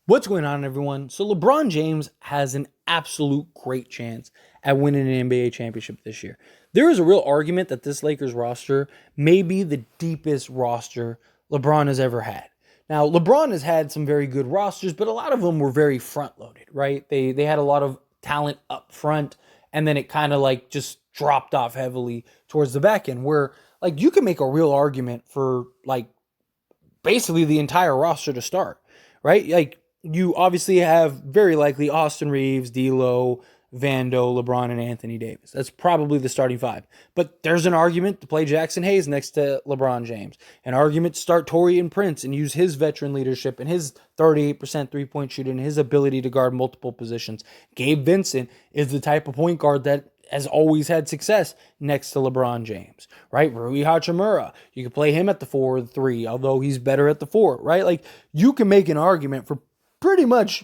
What's going on, everyone? So LeBron James has an absolute great chance at winning an NBA championship this year. There is a real argument that this Lakers roster may be the deepest roster LeBron has ever had. Now, LeBron has had some very good rosters, but a lot of them were very front-loaded, right? They had a lot of talent up front, and then it kind of like just dropped off heavily towards the back end, where like you can make a real argument for like basically the entire roster to start, right? Like you obviously have very likely Austin Reeves, D'Lo, Vando, LeBron, and Anthony Davis. That's probably the starting five. But there's an argument to play Jackson Hayes next to LeBron James. An argument to start Taurean Prince and use his veteran leadership and his 38% three-point shooting and his ability to guard multiple positions. Gabe Vincent is the type of point guard that has always had success next to LeBron James, right? Rui Hachimura, you can play him at the 4 or the 3, although he's better at the 4, right? Like, you can make an argument for pretty much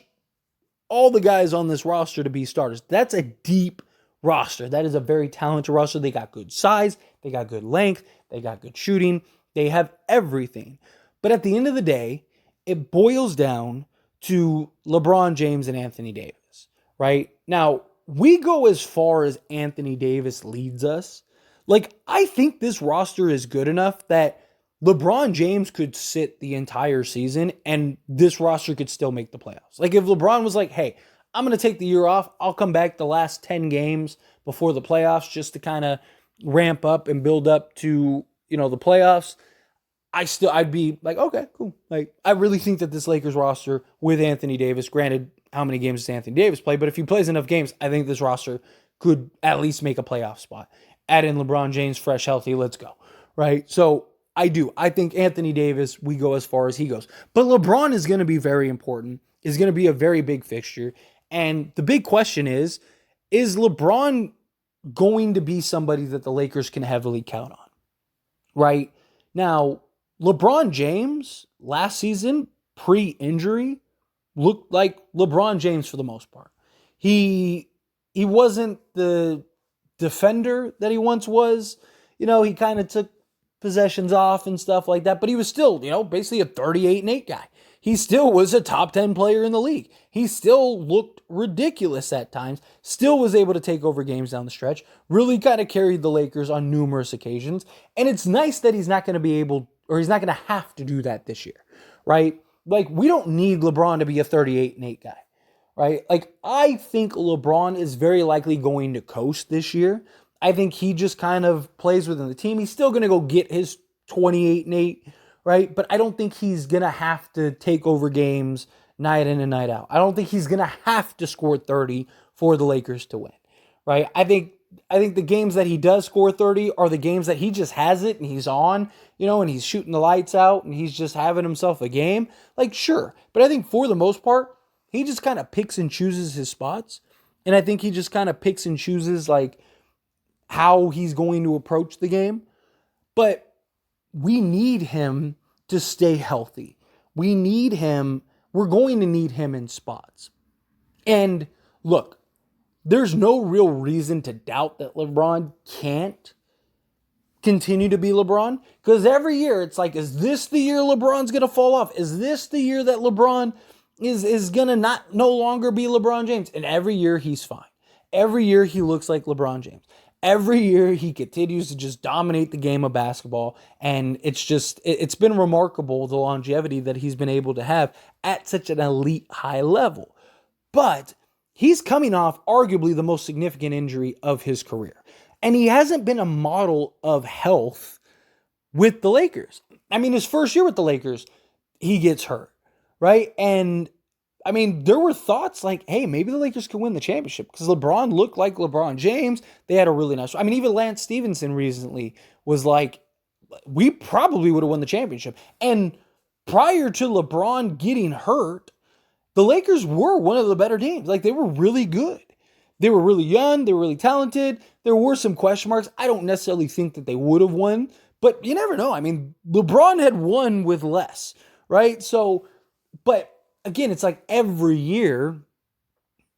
all the guys on this roster to be starters. That's a deep roster. That is a very talented roster. They got good size, they got good length, they got good shooting, they have everything. But at the end of the day, it boils down to LeBron James and Anthony Davis, right? Now, we go as far as Anthony Davis leads us. Like, I think this roster is good enough that LeBron James could sit the entire season and this roster could still make the playoffs. Like, if LeBron was like, hey, I'm going to take the year off, I'll come back the last 10 games before the playoffs just to kind of ramp up and build up to, the playoffs, I'd be like, okay, cool. Like, I really think that this Lakers roster with Anthony Davis, granted, how many games does Anthony Davis play? But if he plays enough games, I think this roster could at least make a playoff spot. Add in LeBron James, fresh, healthy, let's go. Right? So I do. I think Anthony Davis, we go as far as he goes. But LeBron is going to be very important, is going to be a very big fixture. And the big question is LeBron going to be somebody that the Lakers can heavily count on? Right? Now, LeBron James last season, pre-injury, looked like LeBron James for the most part. He wasn't the defender that he once was. He kind of took possessions off and stuff like that, but he was still, basically a 38-8 guy. He still was a top 10 player in the league. He still looked ridiculous at times, still was able to take over games down the stretch, really kind of carried the Lakers on numerous occasions. And it's nice that he's not going to be able, or he's not going to have to do that this year, right? Like, we don't need LeBron to be a 38-8 guy, right? Like, I think LeBron is very likely going to coast this year. I think he just kind of plays within the team. He's still going to go get his 28-8, right? But I don't think he's going to have to take over games night in and night out. I don't think he's going to have to score 30 for the Lakers to win, right? I think the games that he does score 30 are the games that he just has it and he's on, and he's shooting the lights out and he's just having himself a game. Like, sure. But I think for the most part, he just kind of picks and chooses his spots. And I think he just kind of picks and chooses, like, how he's going to approach the game. But we need him to stay healthy. We're going to need him in spots. And look, there's no real reason to doubt that LeBron can't continue to be LeBron. Because every year it's like, is this the year LeBron's going to fall off? Is this the year that LeBron is going to no longer be LeBron James? And every year he's fine. Every year he looks like LeBron James. Every year he continues to just dominate the game of basketball. And it's been remarkable the longevity that he's been able to have at such an elite high level. But he's coming off arguably the most significant injury of his career. And he hasn't been a model of health with the Lakers. I mean, his first year with the Lakers, he gets hurt, right? And I mean, there were thoughts like, hey, maybe the Lakers could win the championship because LeBron looked like LeBron James. They had a really nice, even Lance Stevenson recently was like, we probably would have won the championship. And prior to LeBron getting hurt, the Lakers were one of the better teams. Like, they were really good. They were really young. They were really talented. There were some question marks. I don't necessarily think that they would have won, but you never know. I mean, LeBron had won with less, right? So, but again, it's like every year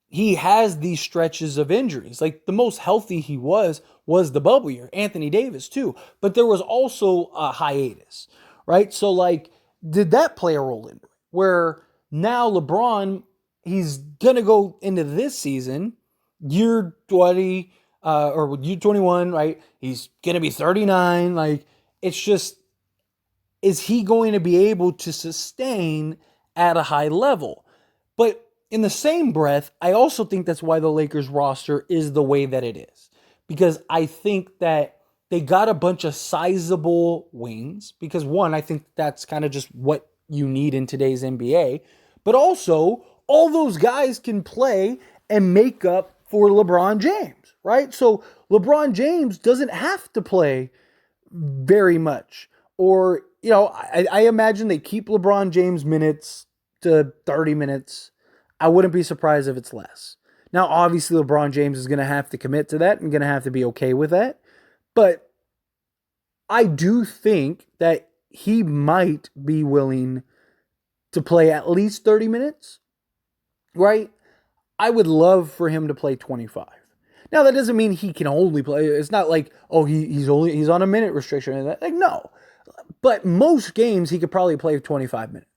he has these stretches of injuries. Like, the most healthy he was the bubble year. Anthony Davis too. But there was also a hiatus, right? So, like, did that play a role into it? Where Now LeBron, he's gonna go into this season, year 20 or year 21, right? He's gonna be 39. Like, it's just, is he going to be able to sustain at a high level? But in the same breath, I also think that's why the Lakers roster is the way that it is. Because I think that they got a bunch of sizable wings. Because one, I think that's kind of just what you need in today's NBA. But also, all those guys can play and make up for LeBron James, right? So LeBron James doesn't have to play very much. Or, I imagine they keep LeBron James minutes to 30 minutes. I wouldn't be surprised if it's less. Now, obviously, LeBron James is going to have to commit to that and going to have to be okay with that. But I do think that he might be willing to play at least 30 minutes, right? I would love for him to play 25. Now, that doesn't mean he can only play. It's not like, oh, he's on a minute restriction. Like, no. But most games, he could probably play 25 minutes,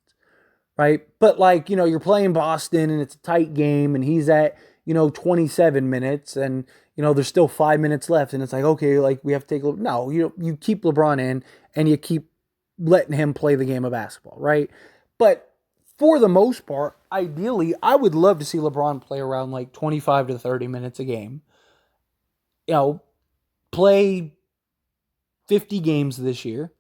right? But like, you're playing Boston and it's a tight game and he's at, 27 minutes and, there's still 5 minutes left. And it's like, okay, like we have to take a look. No, you keep LeBron in and you keep letting him play the game of basketball, right? But for the most part, ideally, I would love to see LeBron play around like 25 to 30 minutes a game. Play 50 games this year,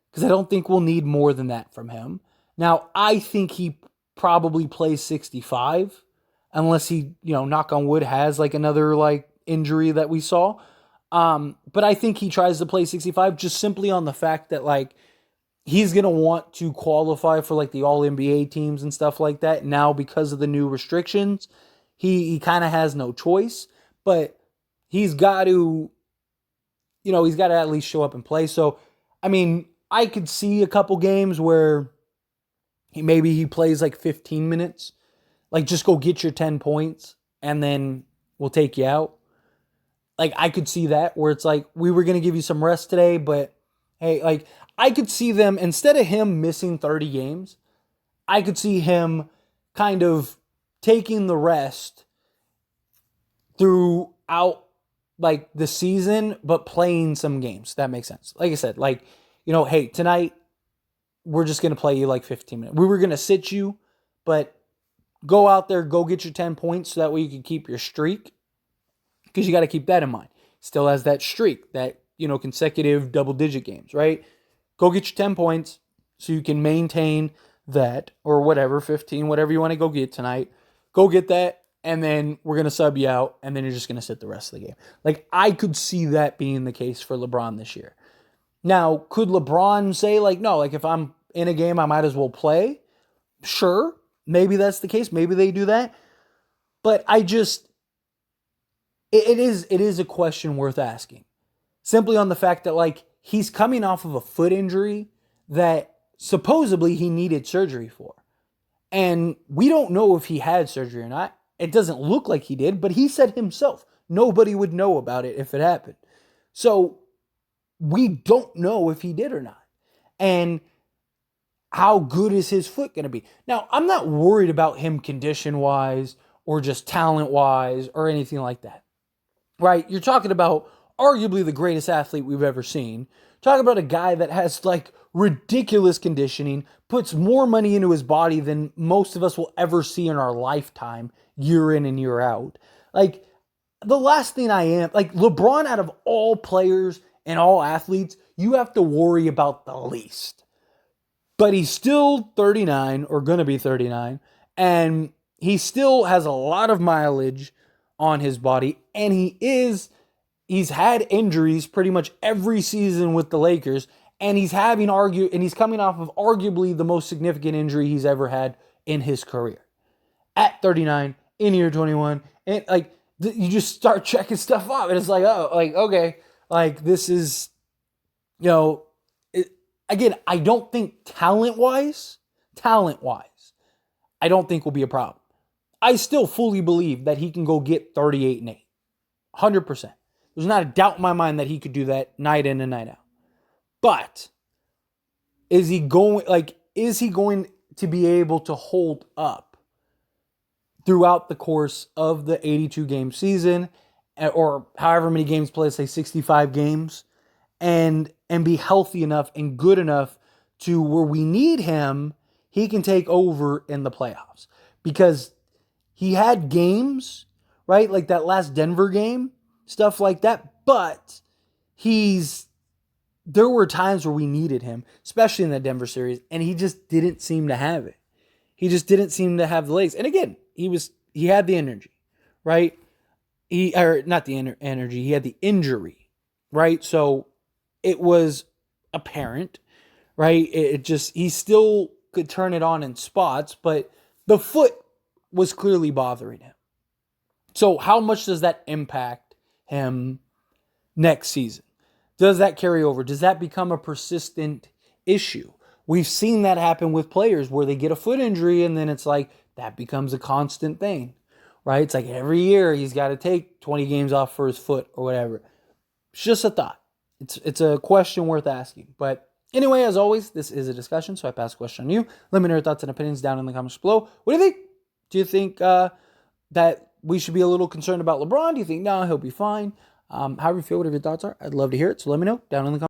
because I don't think we'll need more than that from him. Now, I think he probably plays 65, unless he, knock on wood, has like another like injury that we saw. But I think he tries to play 65 just simply on the fact that like he's going to want to qualify for like the all NBA teams and stuff like that. Now, because of the new restrictions, he kind of has no choice, but he's got to, he's got to at least show up and play. So, I mean, I could see a couple games where he plays like 15 minutes. Like, just go get your 10 points and then we'll take you out. Like, I could see that where it's like, we were going to give you some rest today, but hey, like, I could see them, instead of him missing 30 games, I could see him kind of taking the rest throughout like the season, but playing some games. That makes sense. Like I said, like, hey, tonight we're just going to play you like 15 minutes. We were going to sit you, but go out there, go get your 10 points so that way you can keep your streak, because you got to keep that in mind. Still has that streak, that, consecutive double-digit games, right? Go get your 10 points so you can maintain that, or whatever, 15, whatever you want to go get tonight. Go get that, and then we're going to sub you out, and then you're just going to sit the rest of the game. Like, I could see that being the case for LeBron this year. Now, could LeBron say, like, no, like, if I'm in a game, I might as well play? Sure, maybe that's the case. Maybe they do that. But it is a question worth asking. Simply on the fact that, like, he's coming off of a foot injury that supposedly he needed surgery for. And we don't know if he had surgery or not. It doesn't look like he did, but he said himself, nobody would know about it if it happened. So we don't know if he did or not. And how good is his foot going to be? Now, I'm not worried about him condition-wise or just talent-wise or anything like that. Right? You're talking about arguably the greatest athlete we've ever seen. Talking about a guy that has like ridiculous conditioning, puts more money into his body than most of us will ever see in our lifetime, year in and year out. Like, the last thing like, LeBron, out of all players and all athletes, you have to worry about the least. But he's still 39, or going to be 39, and he still has a lot of mileage on his body, and he's had injuries pretty much every season with the Lakers, and he's coming off of arguably the most significant injury he's ever had in his career. At 39, in year 21, and like, you just start checking stuff off, and it's like, oh, like, okay, like, this is, again, I don't think talent-wise, I don't think will be a problem. I still fully believe that he can go get 38 and 8. 100%. There's not a doubt in my mind that he could do that night in and night out. But is he going to be able to hold up throughout the course of the 82 game season, or however many games played, say 65 games, and be healthy enough and good enough to where we need him, he can take over in the playoffs. Because he had games, right? Like that last Denver game, stuff like that. But there were times where we needed him, especially in the Denver series, and he just didn't seem to have it. He just didn't seem to have the legs. And again, he had the energy, right? Not the energy, he had the injury, right? So it was apparent, right? He still could turn it on in spots, but the foot was clearly bothering him. So how much does that impact him next season? Does that carry over? Does that become a persistent issue? We've seen that happen with players where they get a foot injury and then it's like that becomes a constant thing, right? It's like every year he's got to take 20 games off for his foot or whatever. It's just a thought. It's a question worth asking. But anyway, as always, this is a discussion, so I pass the question on you. Let me know your thoughts and opinions down in the comments below. What do you think? Do you think that we should be a little concerned about LeBron? Do you think, no, he'll be fine? However you feel, whatever your thoughts are, I'd love to hear it. So let me know down in the comments.